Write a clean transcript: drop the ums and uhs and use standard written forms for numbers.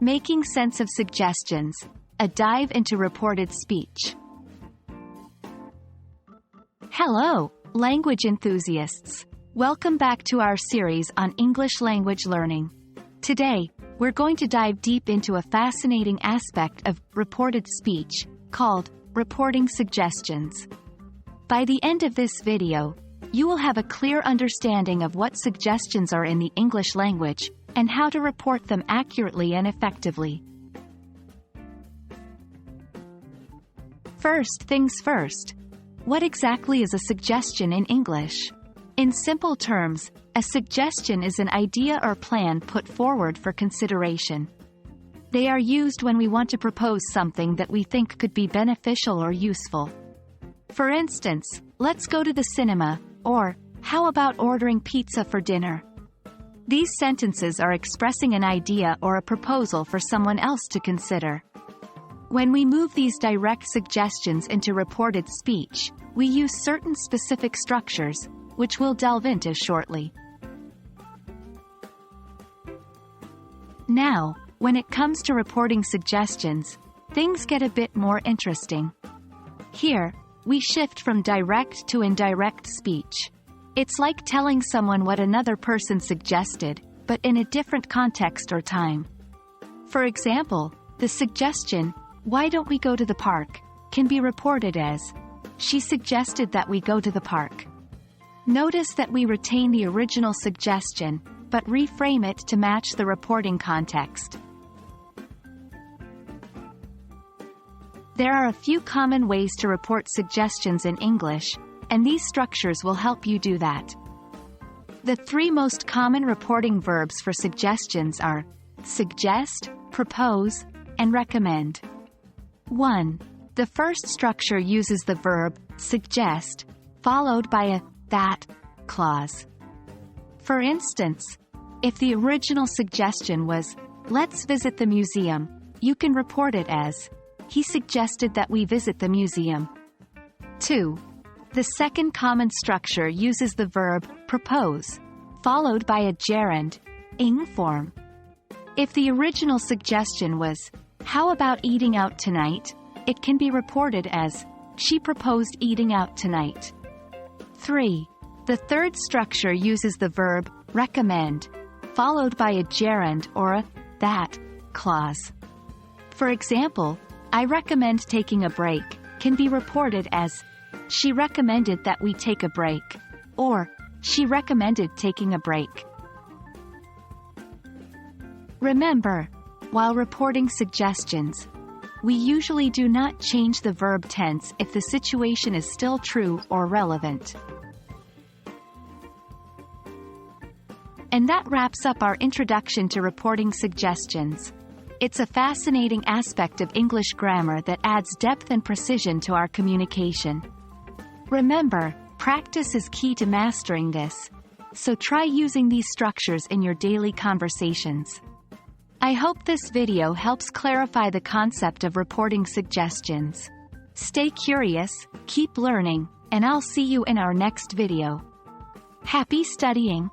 Making sense of suggestions, a dive into reported speech. Hello, language enthusiasts. Welcome back to our series on English language learning. Today, we're going to dive deep into a fascinating aspect of reported speech called reporting suggestions. By the end of this video, you will have a clear understanding of what suggestions are in the English language and how to report them accurately and effectively. First things first. What exactly is a suggestion in English? In simple terms, a suggestion is an idea or plan put forward for consideration. They are used when we want to propose something that we think could be beneficial or useful. For instance, let's go to the cinema, or, how about ordering pizza for dinner? These sentences are expressing an idea or a proposal for someone else to consider. When we move these direct suggestions into reported speech, we use certain specific structures, which we'll delve into shortly. Now, when it comes to reporting suggestions, things get a bit more interesting. Here, we shift from direct to indirect speech. It's like telling someone what another person suggested, but in a different context or time. For example, the suggestion, "Why don't we go to the park?" can be reported as, "She suggested that we go to the park." Notice that we retain the original suggestion, but reframe it to match the reporting context. There are a few common ways to report suggestions in English, and these structures will help you do that. The three most common reporting verbs for suggestions are suggest, propose, and recommend. 1. The first structure uses the verb suggest, followed by a that clause. For instance, if the original suggestion was, "Let's visit the museum," you can report it as, "He suggested that we visit the museum." 2. The second common structure uses the verb propose, followed by a gerund, ing form. If the original suggestion was, "How about eating out tonight?" it can be reported as, "She proposed eating out tonight." 3. The third structure uses the verb recommend, followed by a gerund or a that clause. For example, "I recommend taking a break," can be reported as, "She recommended that we take a break," or "She recommended taking a break." Remember, while reporting suggestions, we usually do not change the verb tense if the situation is still true or relevant. And that wraps up our introduction to reporting suggestions. It's a fascinating aspect of English grammar that adds depth and precision to our communication. Remember, practice is key to mastering this, so try using these structures in your daily conversations. I hope this video helps clarify the concept of reporting suggestions. Stay curious, keep learning, and I'll see you in our next video. Happy studying!